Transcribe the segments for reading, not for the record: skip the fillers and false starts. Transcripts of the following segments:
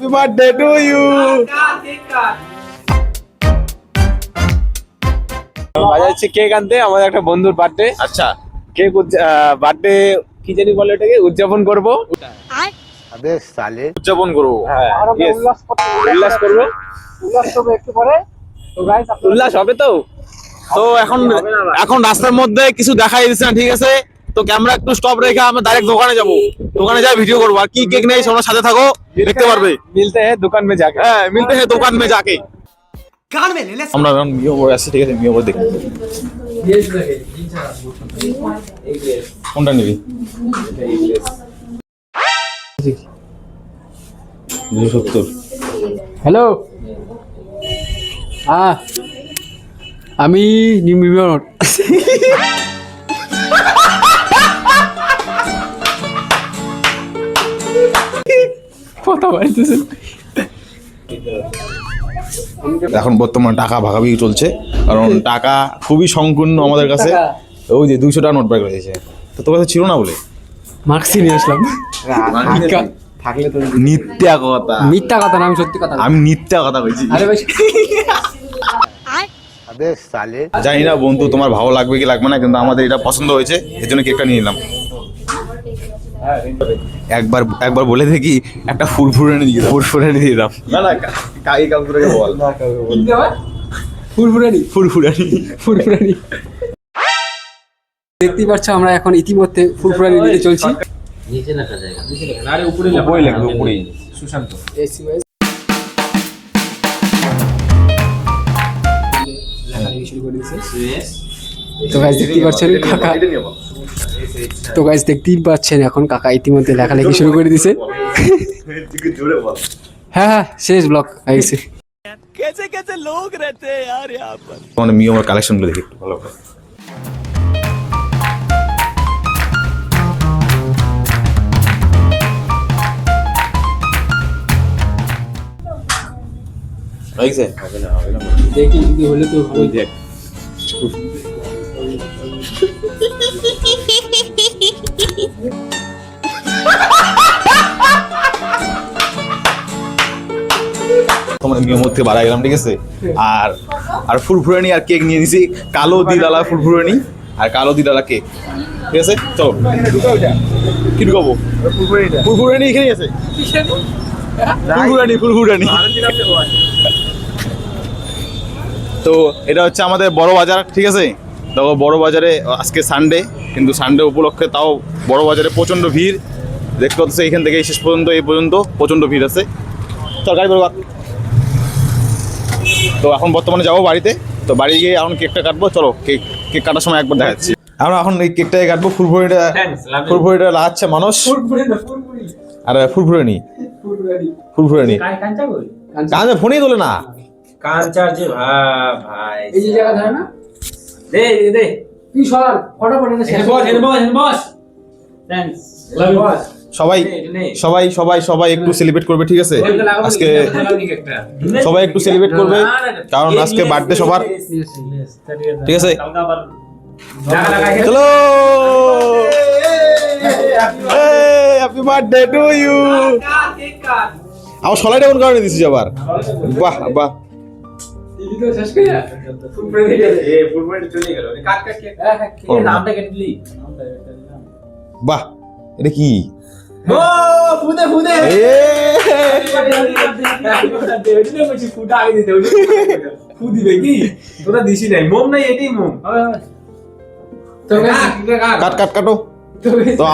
Happy birthday to you. বাজাচ্ছি cake আনতে, আমাদের একটা বন্ধুর বার্থডে। আচ্ছা, কেক বার্থডে কি জানি বলে এটাকে, উদযাপন করবো। আবে সালে উদযাপন করবো, হ্যাঁ উল্লাস করবো। উল্লাস হবে তো। তো এখন রাস্তার মধ্যে কিছু দেখাই দিচ্ছে না, ঠিক আছে? তো ক্যামেরা একটু স্টপ রেখে আমরা ডাইরেক্ট দোকানে যাবো, দোকানে যাই ভিডিও করবো। আর কি কেক নেই তোমরা সাথে থাকো, দেখতে পারবে। মিলতে হ্যাঁ দোকান মে যাকে। হ্যাঁ, মিলতে হ্যাঁ দোকান মে যাকে। আমরা এখন মিও করে আসছি, ঠিক আছে? মিও করে দেখি কোনটা নিবি। 270। হ্যালো, আমি নিউমিয়র। কথা বলতেছেন। এখন বর্তমান টাকা ভাগাভাগি চলছে, কারণ টাকা খুবই সংকীর্ণ আমাদের কাছে। ওই যে 200 টাকা নোট বের করে দিয়েছে, তো তোর কাছে ছিল না বলে মার্কসি নিয়ে আসলাম। থাকলে তো মিথ্যা কথা। মিথ্যা কথা না, আমি সত্যি কথা। আমি মিথ্যা কথা কইছি। আরে ভাই, আবে সালে, জানি না বন্ধু তোমার ভালো লাগবে কি লাগবে না, কিন্তু আমাদের এটা পছন্দ হয়েছে, এর জন্য কেকটা নিয়ে নিলাম। একবার বলে দেখি, একটা ফুরফুরানি দিয়ে দাও। ফুরফুরানি দিয়ে দাও। না না, কাকে কাউকে বল। ফুরফুরানি ফুরফুরানি ফুরফুরানি। দেখতেই পাচ্ছ আমরা এখন ইতিমধ্যে ফুরফুরানি নিতে চলছি। উপরে লাগবে, উপরে সুশান্ত। তো গাইস দেখতেই পাচ্ছেন কাকা, তো গাইস দেখতেই পাচ্ছেন এখন কাকা ইতিমধ্যে লেখালেখি শুরু করে দিয়েছে। হ্যাঁ, শেষ ব্লক হয়ে গেছে। মানে মিও আমার কালেকশন গুলো দেখি একটু ভালো করে। হয়েছে? দেখি যদি হলে তো ভালোই। দেখ তোমার নিয়ম থেকে বাড়া গেলাম, ঠিক আছে? আর ফুরফুরানি আর কেক নিয়ে নিছি, কালো দিদালা ফুরফুরানি আর কালো দিদালা কেক, ঠিক আছে? চলো কি ঢুকাবো? ফুরফুরানি এখানে আছে। ফুরফুরানি তো এটা হচ্ছে আমাদের বড় বাজার, ঠিক আছে? দেখো বড় বাজারে আজকে সানডে, কিন্তু সানডে উপলক্ষে তাও বড় বাজারে প্রচণ্ড ভিড় দেখতে পাচ্ছে। এইখান থেকে শেষ পর্যন্ত এই পর্যন্ত প্রচণ্ড ভিড় আছে। সরকারি বরবাদ। তো এখন বর্তমানে যাবো বাড়িতে, তো বাড়ি গিয়ে এখন কেকটা কাটবো। চলো কেক কাটার সময় একবার দেখাচ্ছি। আমরা এখন এই কেকটাকে কাটবো। ফুরফুরিটা লাগাচ্ছে মানুষ, আর ফুরফুরানি কাঁচা ফোনেই তোলে না। কাঞ্চার যে ভাই এই যে জায়গা ধরে না, দে দে তুই সর ফটাফট এটা শেষ বস বস থ্যাঙ্কস লাভ ইউ বস। সবাই একটু সেলিব্রেট করবে, ঠিক আছে? আজকে সবাই একটু সেলিব্রেট করবে, কারণ আজকে বার্থডে সবার, ঠিক আছে? চলো, হ্যাপি বার্থডে টু ইউ। আমার সলাইটা কোন কারণে দিছিস আবার? বাহ বাহ, বাহ, এটা কি? কাটো। তো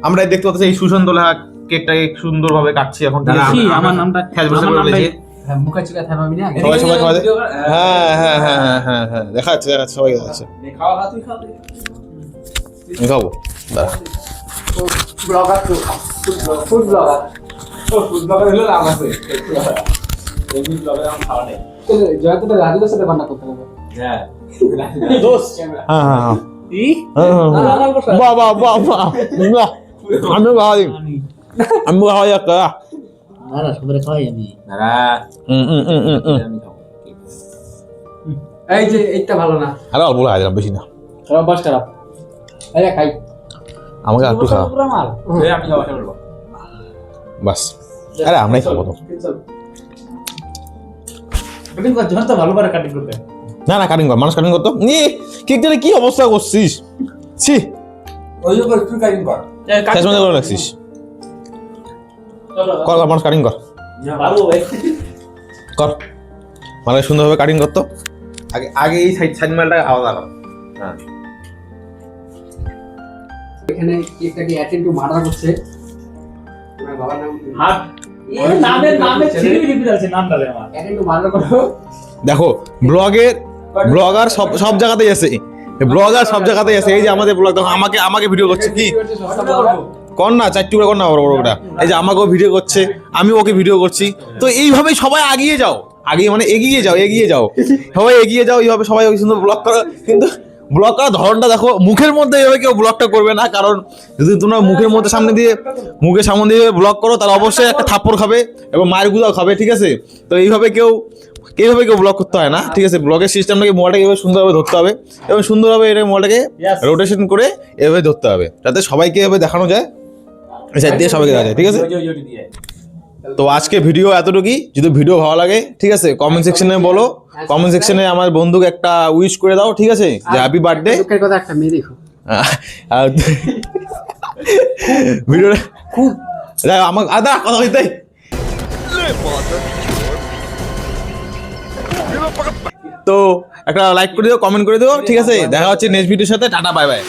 আমরা দেখতে পাচ্ছি এই সুশান্ত লেখা কেকটাকে সুন্দর ভাবে কাটছি এখন, ঠিক আছে? আমার নামটা মুখাচিকা থামাবি না, সবাই হ্যাঁ দেখাচ্ছে সবাই দেখাচ্ছে। আমি খাবো, দাঁড়া। ব্লগার তো ফুড ব্লগার, ফুড ব্লগার হলো নাম আছে। এমনি ব্লগার নাম খাওয়া নেই। জয়ন্তটা রাজুদের সাথে বান্না করতে হবে। হ্যাঁ দোস্ত। হ্যাঁ বাহ আমি খাওয়াই একটা। না সবাই খাওয়াই আমি। এই যে এইটা ভালো না, আরে অল্প খাই দিলাম, বেশি না। বাস খারাপ। এই খাই, আমাকে একটু খা আমি খাওয়া বলবো বাস। আরে আমরাই খাবো তো। কাটিং কর যখন তো ভালো করে কাটিং করতে না না কাটিং কর, মানুষ কাটিং করতো নি। কেকটারে কি অবস্থা করছিস? ছি, ওই যে একটু কাটিং কর। শেষ মধ্যে করে রাখছিস। কর কর, মানুষ কাটিং কর ভালো কর, মানে সুন্দরভাবে কাটিং করতো। আগে আগে এই সাইড মালটা আলাদা কর। হ্যাঁ এখানে কেকটাকে অ্যাটেন্ড টু মার্ডার করছে। আমার বাবার নাম হাত নামে ছিড়ে দিতে আছে নামটা রে আমার অ্যাটেন্ড টু মার্ডার করো। দেখো ব্লগার সব জায়গাতেই আছে, ব্লগার সব জায়গাতেই আছে। এই যে আমাদের ব্লগ দেখো, আমাকে ভিডিও করছে কি কর না, 4 টুকরা কর না বড় বড়টা। এই যে আমাকেও ভিডিও করছে, আমি ওকে ভিডিও করছি। তো এইভাবেই সবাই এগিয়ে যাও, মানে এগিয়ে যাও সবাই এগিয়ে যাও। এইভাবে সবাই ওই সুন্দর ব্লগ করো। কিন্তু ব্লগ করার ধরনটা দেখো, মুখের মধ্যে এইভাবে কেউ ব্লগটা করবে না। কারণ যদি তোমরা মুখের সামনে দিয়ে ব্লগ করো, তাহলে অবশ্যই একটা থাপ্পড় খাবে এবং মায়ের গুদাও খাবে, ঠিক আছে? তো এইভাবে কেউ ব্লগ করতে হয় না, ঠিক আছে? ব্লগের সিস্টেমটাকে মোবাইলটাকে এভাবে সুন্দরভাবে ধরতে হবে এবং সুন্দরভাবে এটা মোবাইলটাকে রোটেশন করে এভাবে ধরতে হবে, যাতে সবাইকে এভাবে দেখানো যায়, এই সাইড দিয়ে সবাইকে দেখা যায়, ঠিক আছে? তো আজকে ভিডিও এতটুকুই। যদি ভিডিও ভালো লাগে, ঠিক আছে, কমেন্ট সেকশনে বলো। কমেন্ট সেকশনে আমার বন্ধুকে একটা উইশ করে দাও, ঠিক আছে, যে হ্যাপি বার্থডে। দুঃখের কথা একটা মেয়ে দেখো। ভিডিওটা খুব আমার আদা কথা কইতে। তো একটা লাইক করে দিও, কমেন্ট করে দিও, ঠিক আছে? দেখা হচ্ছে নেক্সট ভিডিওর সাথে। Tata, bye bye.